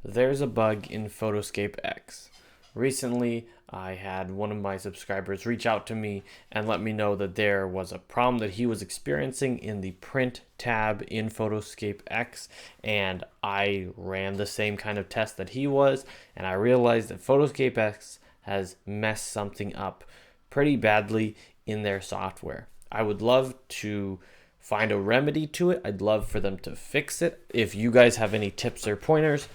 There's a bug in PhotoScape X. Recently, I had one of my subscribers reach out to me and let me know that there was a problem that he was experiencing in the print tab in PhotoScape X, and I ran the same kind of test that he was, and I realized that PhotoScape X has messed something up pretty badly in their software. I would love to find a remedy to it. I'd love for them to fix it. If you guys have any tips or pointers,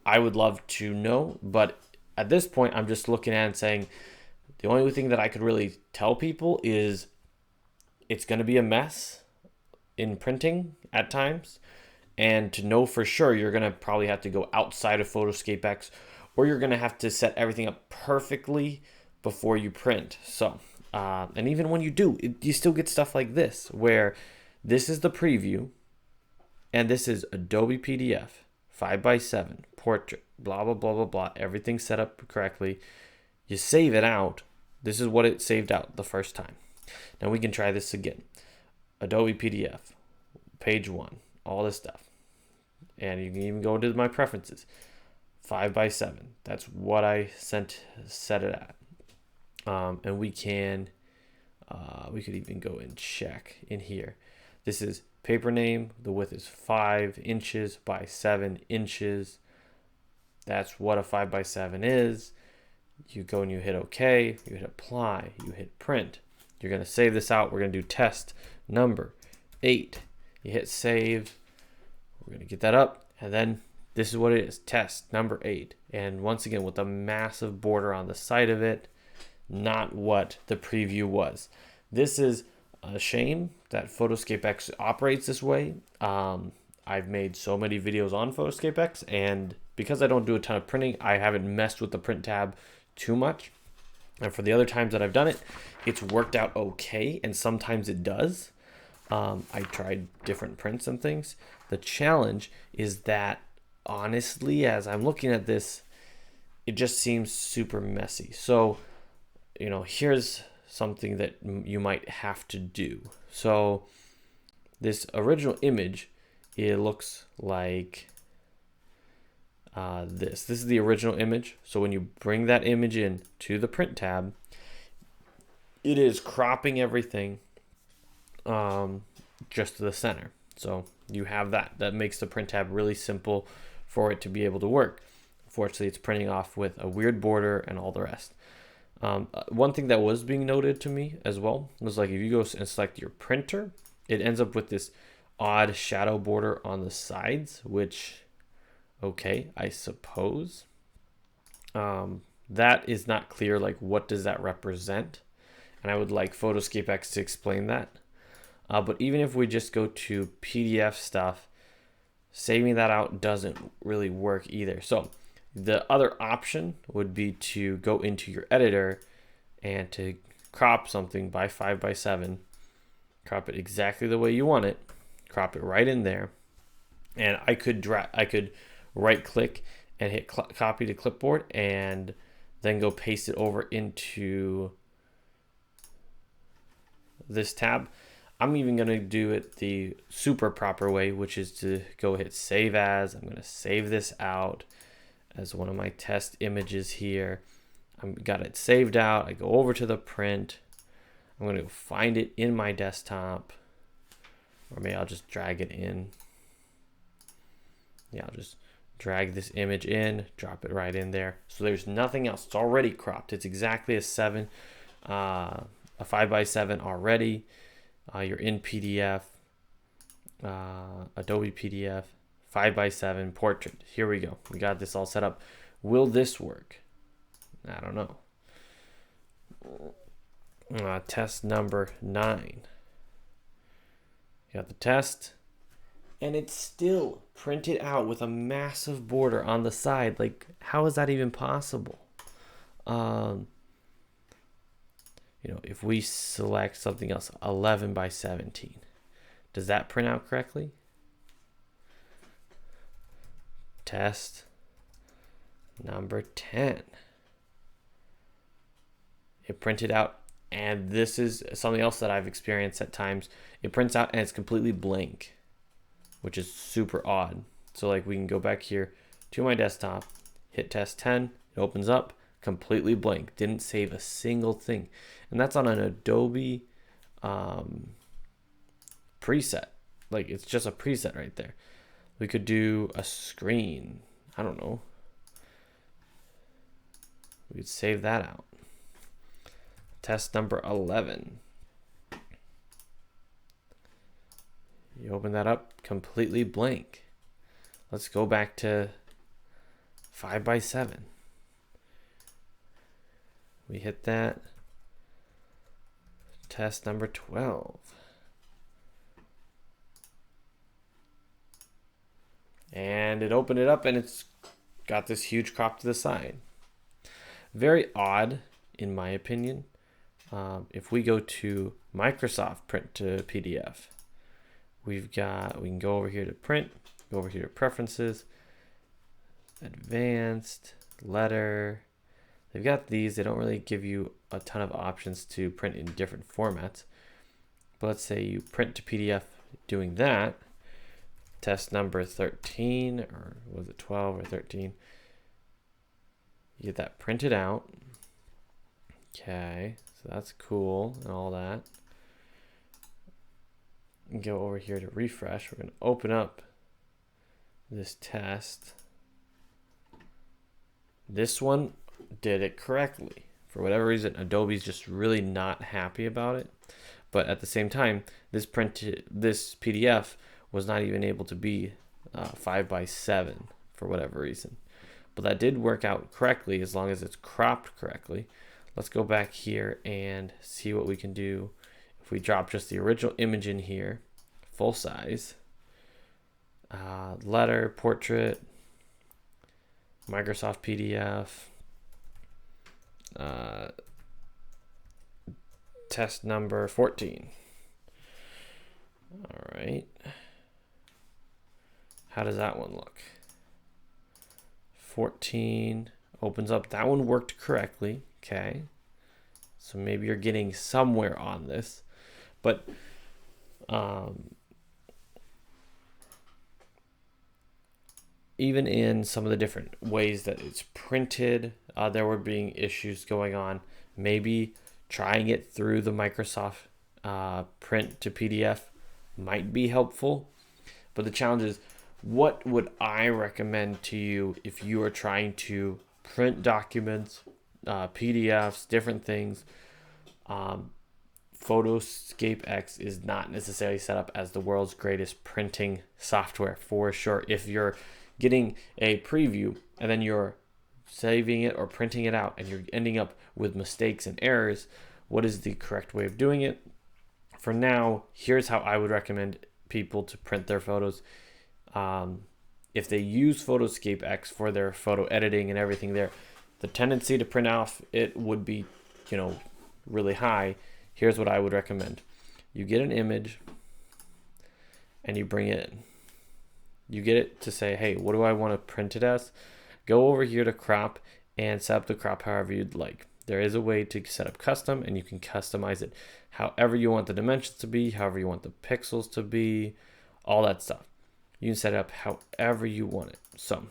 I would love to know, but at this point, I'm just looking at it and saying the only thing that I could really tell people is it's going to be a mess in printing at times. And to know for sure, you're going to probably have to go outside of PhotoScape X, or you're going to have to set everything up perfectly before you print. So, and even when you do, you still get stuff like this, where this is the preview, and this is Adobe PDF. 5x7 portrait, blah blah blah blah blah, everything set up correctly. You save it out. This is what it saved out the first time. Now we can try this again. Adobe PDF, page 1, all this stuff, and you can even go into my preferences. 5x7, that's what I set it at. And we could even go and check in here. This is paper name, the width is 5 inches by 7 inches. That's what a 5x7 is. You go and you hit OK, you hit apply, you hit print. You're going to save this out. We're going to do test number 8. You hit save. We're going to get that up, and then this is what it is, test number 8. And once again, with a massive border on the side of it, not what the preview was. This is a shame that PhotoScape X operates this way. I've made so many videos on PhotoScape X, and because I don't do a ton of printing, I haven't messed with the print tab too much. And for the other times that I've done it, it's worked out okay, and sometimes it does. I tried different prints and things. The challenge is that, honestly, as I'm looking at this, it just seems super messy. So, here's something that you might have to do. So this original image, it looks like this. This is the original image. So when you bring that image in to the print tab, it is cropping everything just to the center. So you have that. That makes the print tab really simple for it to be able to work. Unfortunately, it's printing off with a weird border and all the rest. One thing that was being noted to me as well was, like, if you go and select your printer, it ends up with this odd shadow border on the sides, which, okay, I suppose. That is not clear, like, what does that represent? And I would like PhotoScape X to explain that. But even if we just go to PDF stuff, saving that out doesn't really work either. So the other option would be to go into your editor and to crop something by 5x7, crop it exactly the way you want it, crop it right in there, and I could right click and hit copy to clipboard and then go paste it over into this tab. I'm even going to do it the super proper way, which is to go hit save as. I'm going to save this out as one of my test images here. I've got it saved out. I go over to the print. I'm going to find it in my desktop, or maybe I'll just drag it in. Yeah, I'll just drag this image in, drop it right in there. So there's nothing else. It's already cropped. It's exactly a 5x7 already. You're in PDF, Adobe PDF, 5x7 portrait. Here we go. We got this all set up. Will this work? I don't know. Test number 9. You got the test, and it's still printed out with a massive border on the side. Like, how is that even possible? If we select something else, 11x17, does that print out correctly? Test number 10. It printed out, and this is something else that I've experienced at times. It prints out and it's completely blank, which is super odd. So, like, we can go back here to my desktop, hit test 10, it opens up completely blank, didn't save a single thing. And that's on an Adobe preset. Like, it's just a preset right there. We could do a screen. I don't know. We could save that out. Test number 11. You open that up, completely blank. Let's go back to 5x7. We hit that. Test number 12. And it opened it up and it's got this huge crop to the side. Very odd, in my opinion. If we go to Microsoft Print to PDF, we can go over here to print, go over here to preferences, advanced, letter. They've got these. They don't really give you a ton of options to print in different formats. But let's say you print to PDF doing that. Test number 13, or was it 12 or 13? You get that printed out. Okay, so that's cool and all that. And go over here to refresh. We're going to open up this test. This one did it correctly. For whatever reason, Adobe's just really not happy about it. But at the same time, this PDF was not even able to be 5x7 for whatever reason. But that did work out correctly as long as it's cropped correctly. Let's go back here and see what we can do. If we drop just the original image in here, full size, letter, portrait, Microsoft PDF, test number 14. All right. How does that one look? 14 opens up. That one worked correctly. Okay. So maybe you're getting somewhere on this. But even in some of the different ways that it's printed, there were being issues going on. Maybe trying it through the Microsoft print to PDF might be helpful. But the challenge is, what would I recommend to you if you are trying to print documents, PDFs, different things? PhotoScape X is not necessarily set up as the world's greatest printing software for sure. If you're getting a preview and then you're saving it or printing it out and you're ending up with mistakes and errors, what is the correct way of doing it? For now, here's how I would recommend people to print their photos. If they use PhotoScape X for their photo editing and everything there, the tendency to print off it would be, really high. Here's what I would recommend. You get an image and you bring it in. You get it to say, hey, what do I want to print it as? Go over here to crop and set up the crop however you'd like. There is a way to set up custom, and you can customize it however you want the dimensions to be, however you want the pixels to be, all that stuff. You can set it up however you want it. So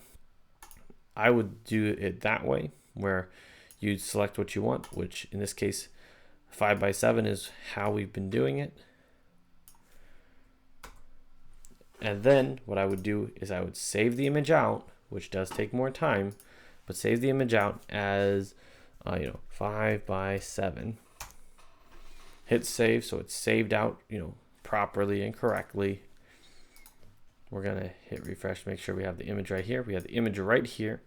I would do it that way, where you select what you want, which in this case, 5x7 is how we've been doing it. And then what I would do is I would save the image out, which does take more time, but save the image out as 5x7. Hit save, so it's saved out, properly and correctly. We're gonna hit refresh, make sure we have the image right here. We have the image right here.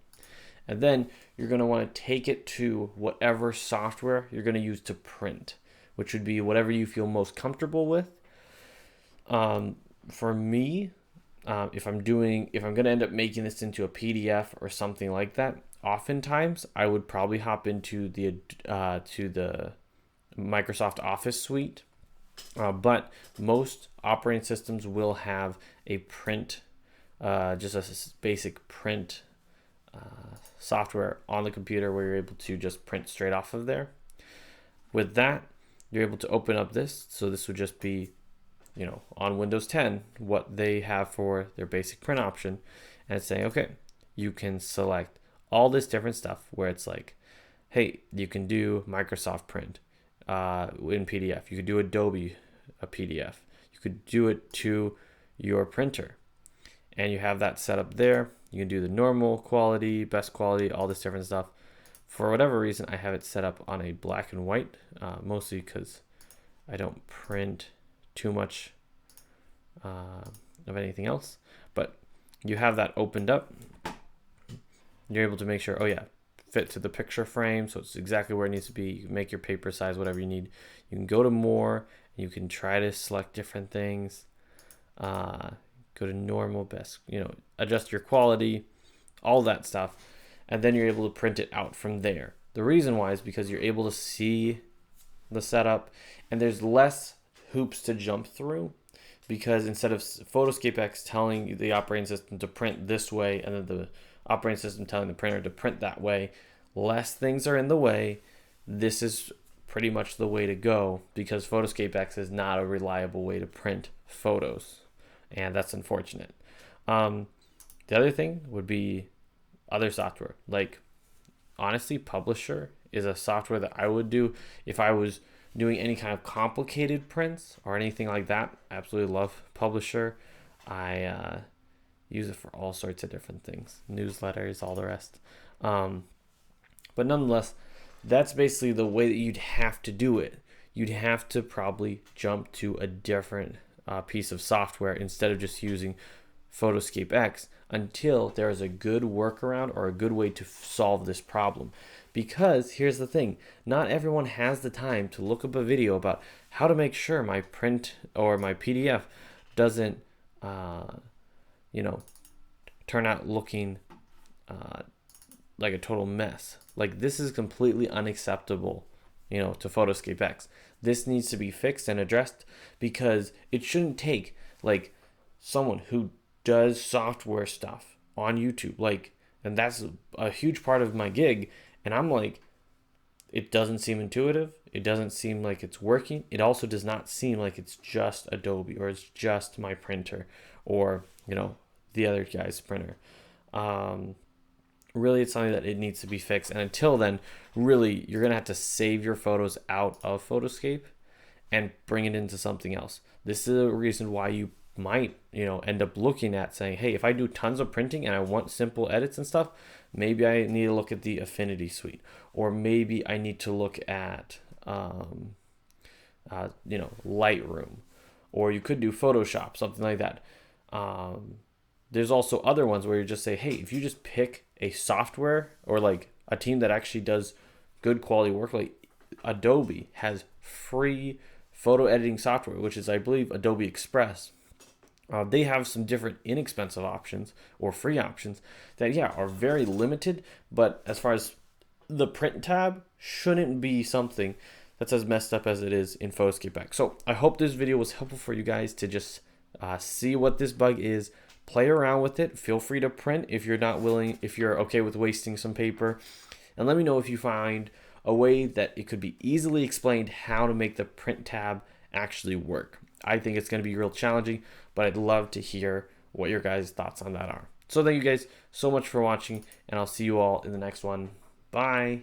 And then you're gonna wanna take it to whatever software you're gonna use to print, which would be whatever you feel most comfortable with. For me, if I'm gonna end up making this into a PDF or something like that, oftentimes I would probably hop into the Microsoft Office suite. But most operating systems will have a print, just a basic print software on the computer where you're able to just print straight off of there. With that, you're able to open up this. So this would just be, on Windows 10, what they have for their basic print option, and it's saying, okay, you can select all this different stuff where it's like, hey, you can do Microsoft Print in PDF. You could do Adobe a PDF. You could do it to your printer. And you have that set up there. You can do the normal quality, best quality, all this different stuff. For whatever reason, I have it set up on a black and white, mostly because I don't print too much of anything else. But you have that opened up. You're able to make sure, oh yeah, fit to the picture frame, so it's exactly where it needs to be. You can make your paper size whatever you need. You can go to more, and you can try to select different things. Go to normal, best, adjust your quality, all that stuff, and then you're able to print it out from there. The reason why is because you're able to see the setup, and there's less hoops to jump through, because instead of PhotoScape X telling the operating system to print this way and then the operating system telling the printer to print that way, less things are in the way. This is pretty much the way to go, because PhotoScape X is not a reliable way to print photos, and that's unfortunate. The other thing would be other software. Like, honestly, Publisher is a software that I would do if I was doing any kind of complicated prints or anything like that. I absolutely love Publisher. I use it for all sorts of different things, newsletters, all the rest. But nonetheless, that's basically the way that you'd have to do it. You'd have to probably jump to a different piece of software instead of just using PhotoScape X until there is a good workaround or a good way to solve this problem. Because here's the thing, not everyone has the time to look up a video about how to make sure my print or my PDF doesn't turn out looking like a total mess. Like, this is completely unacceptable, to PhotoScape X. This needs to be fixed and addressed, because it shouldn't take like someone who does software stuff on YouTube, and that's a huge part of my gig. And I'm like, it doesn't seem intuitive. It doesn't seem like it's working. It also does not seem like it's just Adobe or it's just my printer or, the other guy's printer. Really, it's something that it needs to be fixed. And until then, really, you're going to have to save your photos out of PhotoScape and bring it into something else. This is a reason why you might, end up looking at saying, hey, if I do tons of printing and I want simple edits and stuff, maybe I need to look at the Affinity suite, or maybe I need to look at, Lightroom, or you could do Photoshop, something like that. There's also other ones where you just say, hey, if you just pick a software or like a team that actually does good quality work, like Adobe has free photo editing software, which is, I believe, Adobe Express. They have some different inexpensive options or free options that, are very limited. But as far as the print tab, shouldn't be something that's as messed up as it is in PhotoScape X. So I hope this video was helpful for you guys to just see what this bug is, play around with it. Feel free to print if you're not willing, if you're okay with wasting some paper. And let me know if you find a way that it could be easily explained how to make the print tab actually work. I think it's going to be real challenging, but I'd love to hear what your guys' thoughts on that are. So thank you guys so much for watching, and I'll see you all in the next one. Bye.